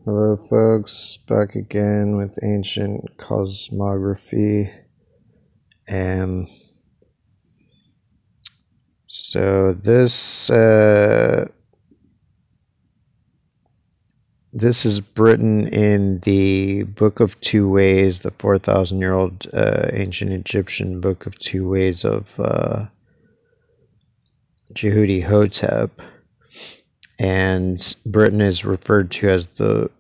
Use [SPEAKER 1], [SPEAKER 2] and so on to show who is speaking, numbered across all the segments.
[SPEAKER 1] Hello folks, back again with ancient cosmography. Um, so this is Britain in the Book of Two Ways, the 4,000-year-old ancient Egyptian Book of Two Ways of Jehudi Hotep, and Britain is referred to as the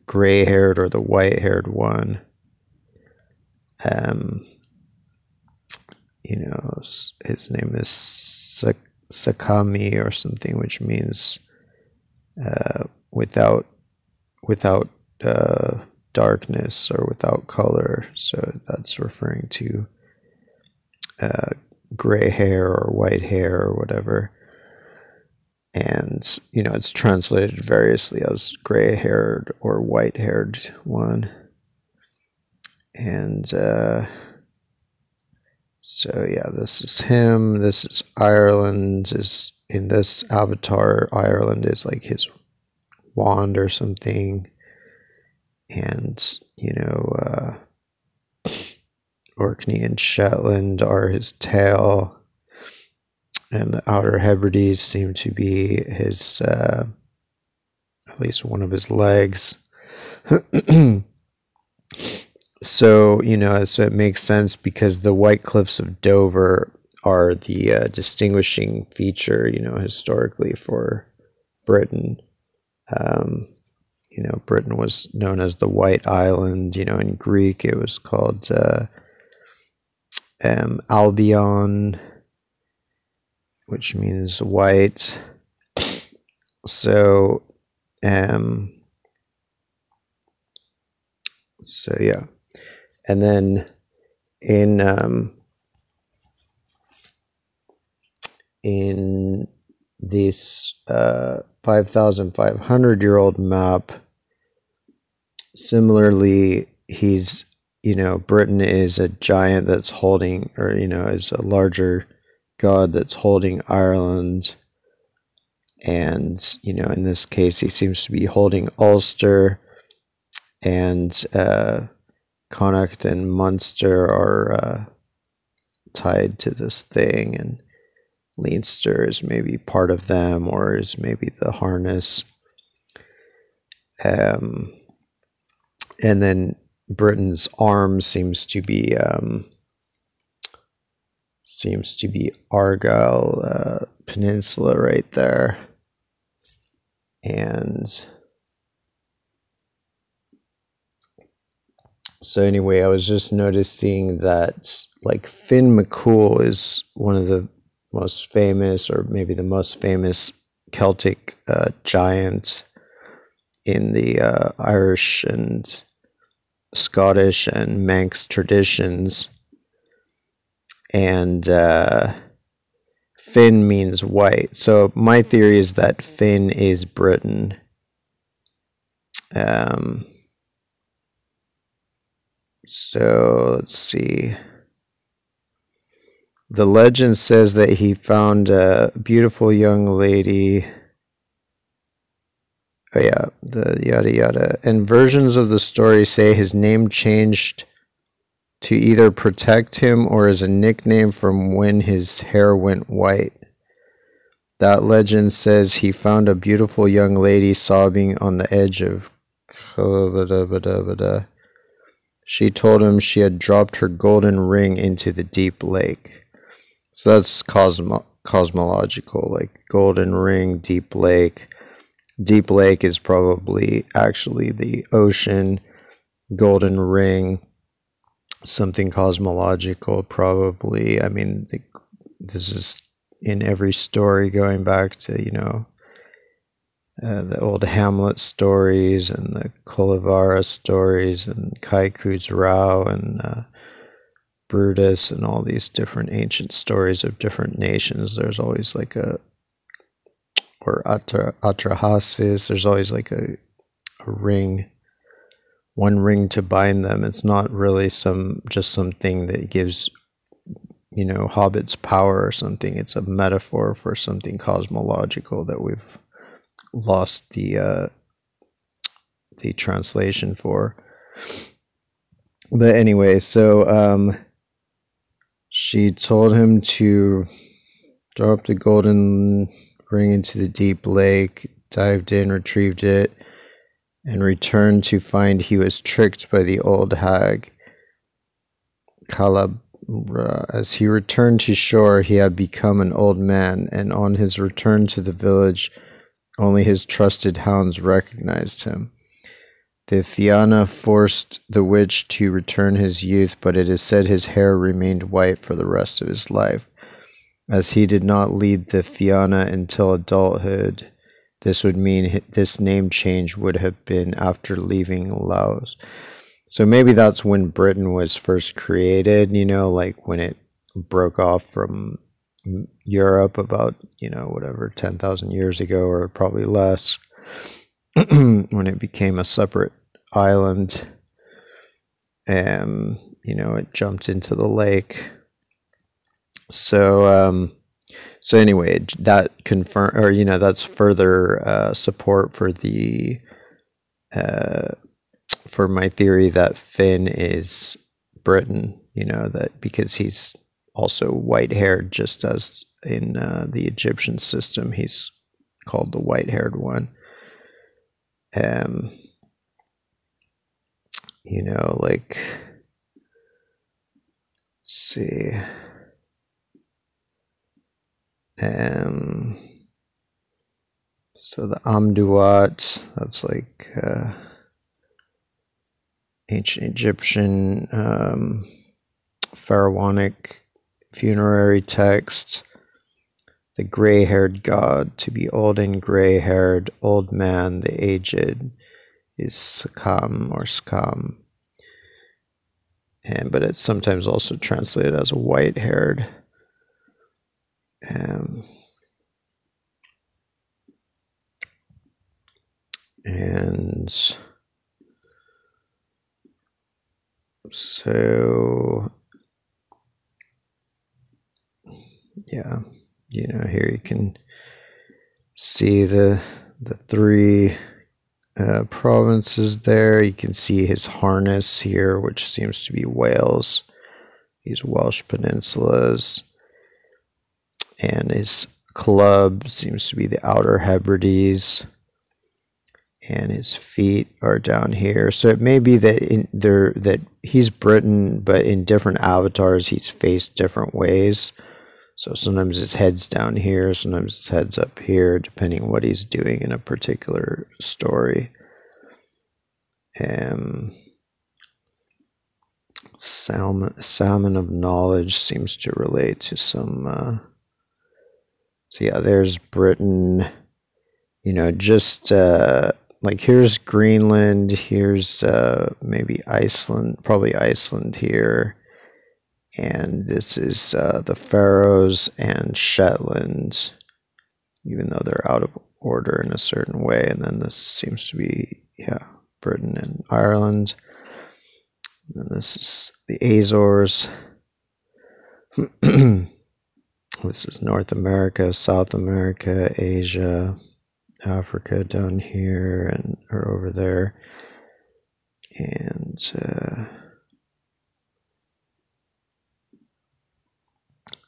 [SPEAKER 1] gray-haired or the white-haired one. His name is Sakami or something, which means without darkness or without color. So that's referring to gray hair or white hair or whatever. And, it's translated variously as gray-haired or white-haired one. And so, yeah, this is him. This is Ireland. In this avatar, Ireland is like his wand or something. And, Orkney and Shetland are his tail. And the Outer Hebrides seem to be his, at least one of his legs. So, so it makes sense because the White Cliffs of Dover are the distinguishing feature, historically for Britain. Britain was known as the White Island. In Greek it was called Albion, which means white. So, yeah. And then in this 5,500-year-old map, similarly, he's, Britain is a giant that's holding, or, is a larger god that's holding Ireland. And, in this case, he seems to be holding Ulster, and Connacht and Munster are tied to this thing, and Leinster is maybe part of them, or is maybe the harness. And then Britain's arm seems to be Argyll Peninsula right there. And so anyway, I was just noticing that like Finn McCool is one of the most famous, or maybe the most famous Celtic giant in the Irish and Scottish and Manx traditions. And Finn means white. So my theory is that Finn is Britain. So let's see. The legend says that he found a beautiful young lady. Oh yeah, the yada yada. And versions of the story say his name changed to either protect him or as a nickname from when his hair went white. That legend says he found a beautiful young lady sobbing on the edge of... She told him she had dropped her golden ring into the deep lake. So that's cosmological, like golden ring, deep lake. Deep lake is probably actually the ocean. Golden ring, something cosmological, probably. I mean, this is in every story going back to, the old Hamlet stories and the Kulavara stories and Kaiku's Rao and Brutus and all these different ancient stories of different nations. There's always like or Atrahasis, there's always like a ring, one ring to bind them. It's not really just something that gives, hobbits power or something. It's a metaphor for something cosmological that we've lost the the translation for. But anyway, so she told him to drop the golden ring into the deep lake, dived in, retrieved it, and returned to find he was tricked by the old hag, Calab. As he returned to shore, he had become an old man, and on his return to the village, only his trusted hounds recognized him. The Fianna forced the witch to return his youth, but it is said his hair remained white for the rest of his life. As he did not lead the Fianna until adulthood, this would mean this name change would have been after leaving Laos. So maybe that's when Britain was first created, you know, like when it broke off from Europe about, you know, whatever, 10,000 years ago, or probably less, when it became a separate island, and, you know, it jumped into the lake. So, so anyway, that that's further support for the for my theory that Finn is Britain, you know, that because he's also white-haired, just as in the Egyptian system, he's called the white-haired one. You know, like, let's see. So the Amduat, that's like ancient Egyptian pharaonic funerary text. The gray-haired god, to be old and gray-haired, old man, the aged, is Sakam or Skam. But it's sometimes also translated as a white-haired. And so, yeah, you know, here you can see the three provinces there. You can see his harness here, which seems to be Wales, these Welsh peninsulas, and his club seems to be the Outer Hebrides, and his feet are down here. So it may be that that he's Britain, but in different avatars he's faced different ways. So sometimes his head's down here, sometimes his head's up here, depending on what he's doing in a particular story. Salmon of knowledge seems to relate to some. So yeah, there's Britain. You know, just like here's Greenland. Here's maybe Iceland, probably Iceland here. And this is the Faroes and Shetland, even though they're out of order in a certain way. And then this seems to be, yeah, Britain and Ireland. And this is the Azores. This is North America, South America, Asia, Africa down here and or over there.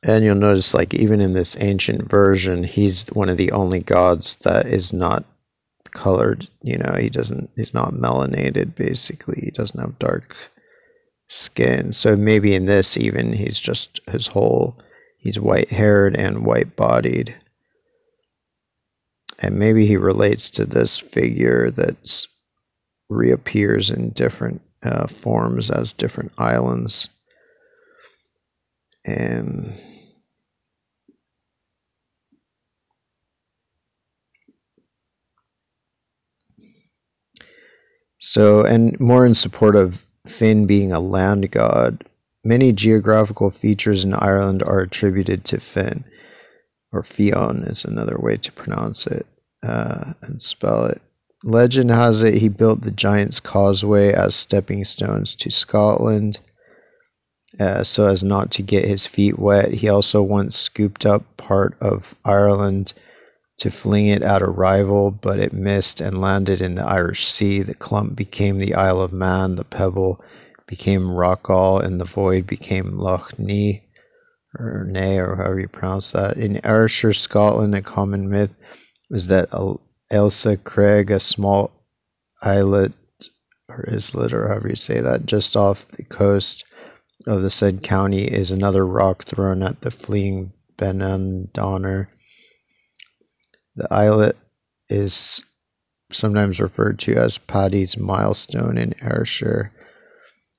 [SPEAKER 1] And you'll notice, like, even in this ancient version, he's one of the only gods that is not colored. You know, he's not melanated, basically. He doesn't have dark skin. So maybe in this, even, he's just he's white-haired and white-bodied. And maybe he relates to this figure that reappears in different forms as different islands. So, and more in support of Finn being a land god, many geographical features in Ireland are attributed to Finn, or Fionn is another way to pronounce it and spell it. Legend has it he built the Giant's Causeway as stepping stones to Scotland, so as not to get his feet wet. He also once scooped up part of Ireland to fling it at a rival, but it missed and landed in the Irish Sea. The clump became the Isle of Man, the pebble became Rockall, and the void became Loch Ness, or Nay, or however you pronounce that. In Ayrshire, Scotland, a common myth is that Ailsa Craig, a small islet, or islet, or however you say that, just off the coast of the said county, is another rock thrown at the fleeing Benandonner. The islet is sometimes referred to as Paddy's Milestone in Ayrshire.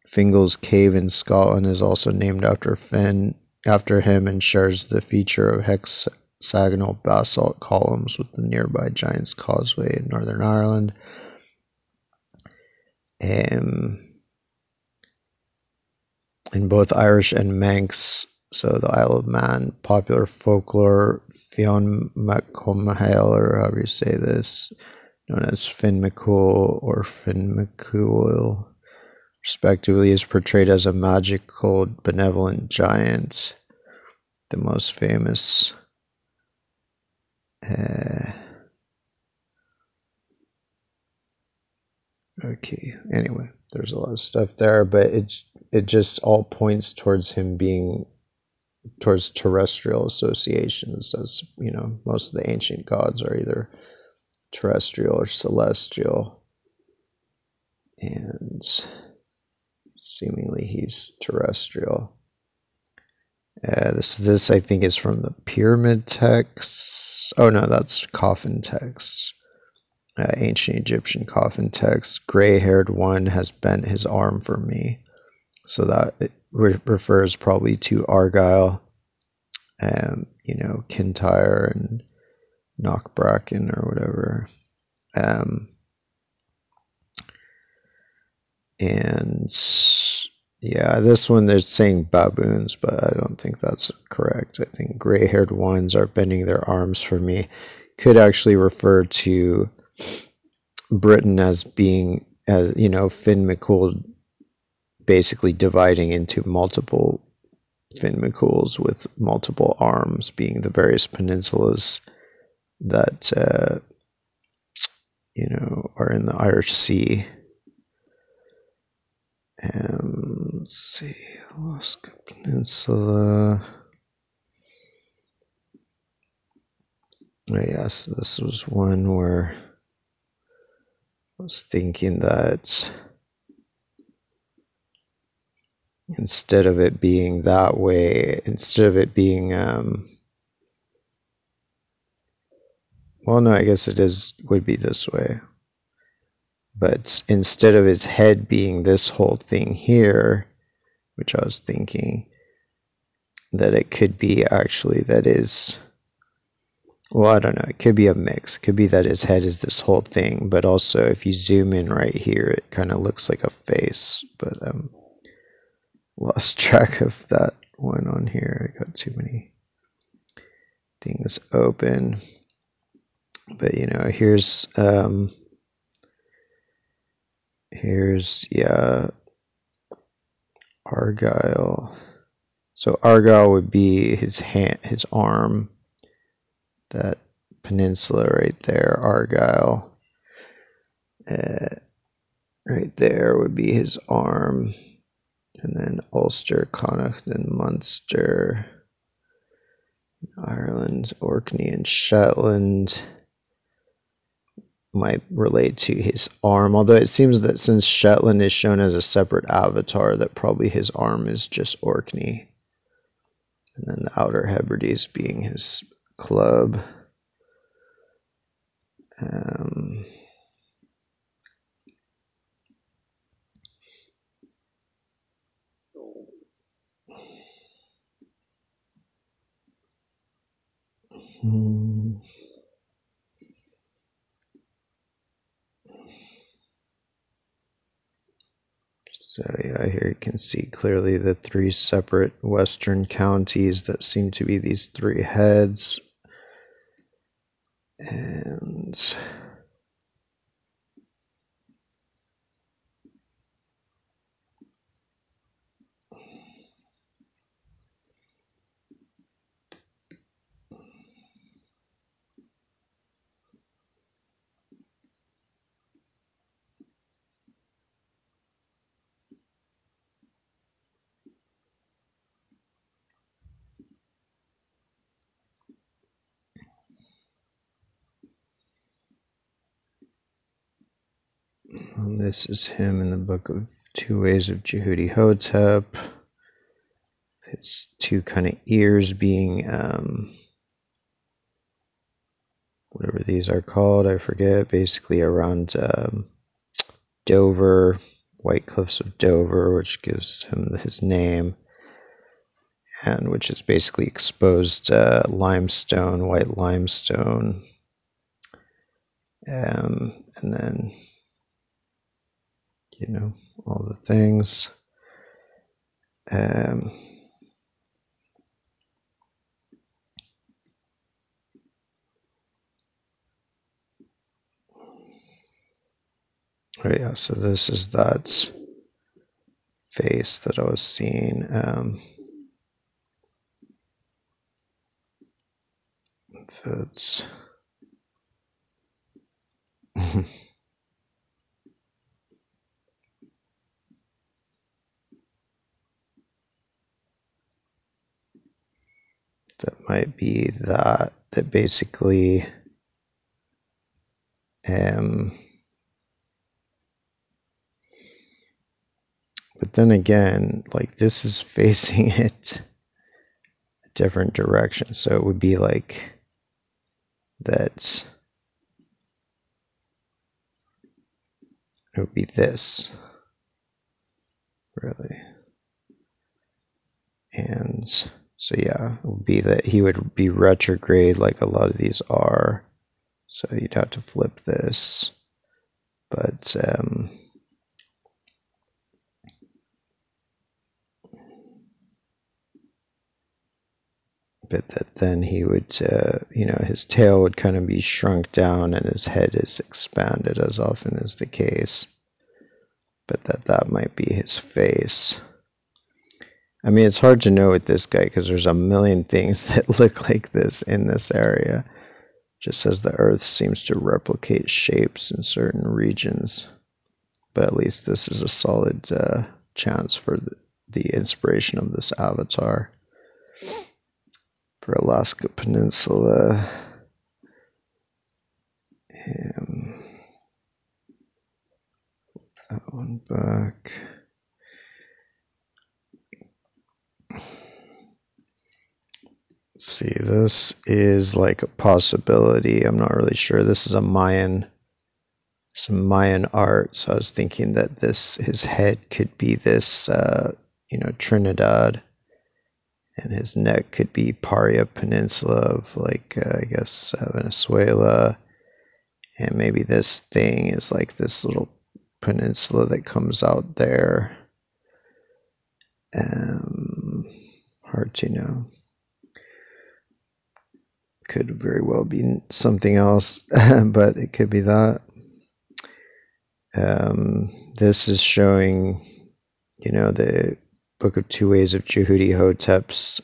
[SPEAKER 1] Fingal's Cave in Scotland is also named after him and shares the feature of hexagonal basalt columns with the nearby Giant's Causeway in Northern Ireland. In both Irish and Manx, so the Isle of Man, popular folklore, Fionn McCool, or however you say this, known as Finn McCool or Finn McCool, respectively, is portrayed as a magical, benevolent giant. The most famous okay, anyway, there's a lot of stuff there, but it just all points towards him being towards terrestrial associations, as you know, most of the ancient gods are either terrestrial or celestial, and seemingly he's terrestrial. This I think is from the pyramid texts. Oh no, that's coffin texts. Ancient Egyptian coffin text. Gray-haired one has bent his arm for me. So that it refers probably to Argyll, you know, Kintyre and Knockbracken or whatever. And yeah, this one they're saying baboons, but I don't think that's correct. I think gray-haired ones are bending their arms for me. Could actually refer to Britain as being, you know, Finn McCool basically dividing into multiple Finn McCools with multiple arms, being the various peninsulas that, you know, are in the Irish Sea. Let's see, Alaska Peninsula. Oh, yes, this was one where I was thinking that instead of it being that way, instead of it being, well, no, I guess it would be this way. But instead of its head being this whole thing here, which I was thinking that it could be actually that is, well, I don't know, it could be a mix. It could be that his head is this whole thing, but also if you zoom in right here, it kind of looks like a face, but lost track of that one on here. I got too many things open. But you know, here's yeah, Argyll. So Argyll would be his hand, his arm. That peninsula right there, Argyll. Right there would be his arm. And then Ulster, Connacht, and Munster, Ireland, Orkney, and Shetland might relate to his arm. Although it seems that since Shetland is shown as a separate avatar, that probably his arm is just Orkney. And then the Outer Hebrides being his club. So yeah, here you can see clearly the three separate western counties that seem to be these three heads. And And this is him in the book of Two Ways of Jehudi Hotep. His two kind of ears being, whatever these are called, I forget, basically around Dover, White Cliffs of Dover, which gives him his name, and which is basically exposed limestone, white limestone. And then, you know, all the things. Oh yeah, so this is that face that I was seeing. That's that might be that basically but then again, like this is facing it a different direction, so it would be like that. It would be this, really. And so yeah, it would be that he would be retrograde like a lot of these are. So you'd have to flip this. But that then he would, you know, his tail would kind of be shrunk down and his head is expanded, as often is the case. But that might be his face. I mean, it's hard to know with this guy because there's a million things that look like this in this area. Just as the earth seems to replicate shapes in certain regions. But at least this is a solid chance for the inspiration of this avatar. For Alaska Peninsula. That one back. Let's see, this is like a possibility. I'm not really sure. This is a some Mayan art. So I was thinking that his head could be this, you know, Trinidad. And his neck could be Paria Peninsula of, like, I guess, Venezuela. And maybe this thing is like this little peninsula that comes out there. Hard to know. Could very well be something else, but it could be that. This is showing, you know, the Book of Two Ways of Jehudi Hotep's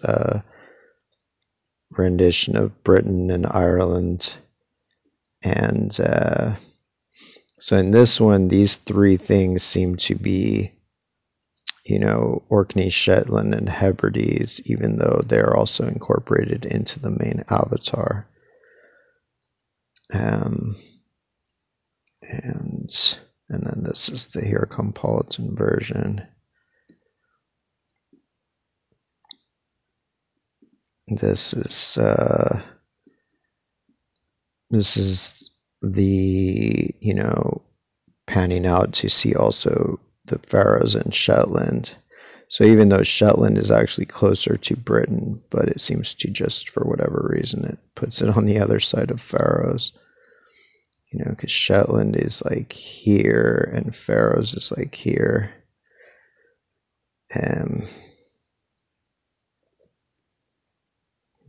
[SPEAKER 1] rendition of Britain and Ireland. And so in this one, these three things seem to be, you know, Orkney, Shetland, and Hebrides, even though they're also incorporated into the main avatar. And then this is the Hierakonpolitan version. This is the, you know, panning out to see also the Faroes and Shetland. So even though Shetland is actually closer to Britain, but it seems to just, for whatever reason, it puts it on the other side of Faroes. You know, because Shetland is like here and Faroes is like here.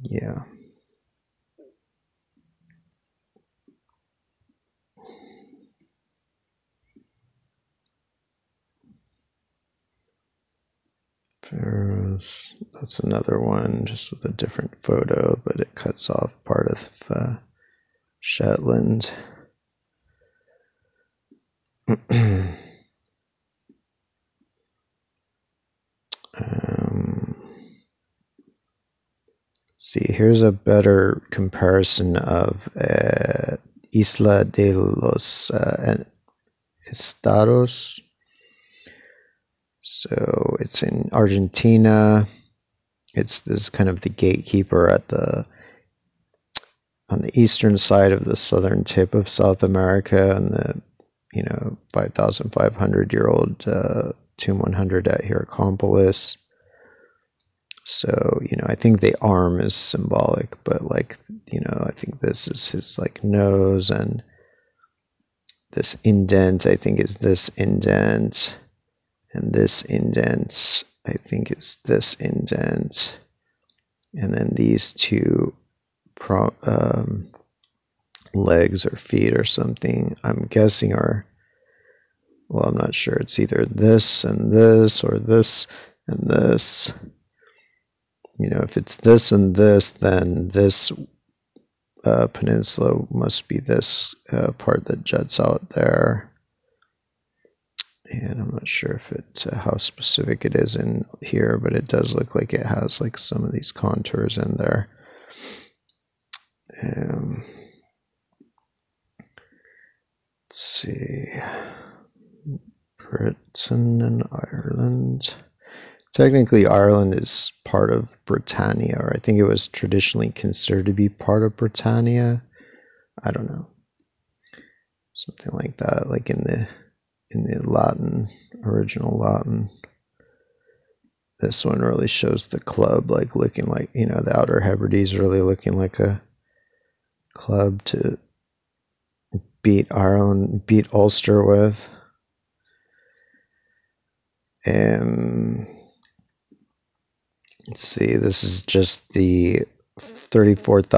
[SPEAKER 1] Yeah. Faroes, that's another one, just with a different photo, but it cuts off part of Shetland. See, here's a better comparison of Isla de los estados. So it's in Argentina. It's this kind of the gatekeeper on the eastern side of the southern tip of South America, and the 5,500-year-old Tomb 100 at Hierakonpolis. So I think the arm is symbolic, but I think this is his nose, and this indent I think is this indent, and this indent I think is this indent, and then these two legs or feet or something, I'm guessing are, well, I'm not sure, it's either this and this or this and this. If it's this and this, then this peninsula must be this part that juts out there. And I'm not sure if how specific it is in here, but it does look like it has some of these contours in there. Let's see, Britain and Ireland. Technically, Ireland is part of Britannia, or I think it was traditionally considered to be part of Britannia. I don't know, something like that, like in the Latin, original Latin. This one really shows the club, looking like, the Outer Hebrides really looking like a club to beat Ireland, beat Ulster with. Let's see, this is just the 34,000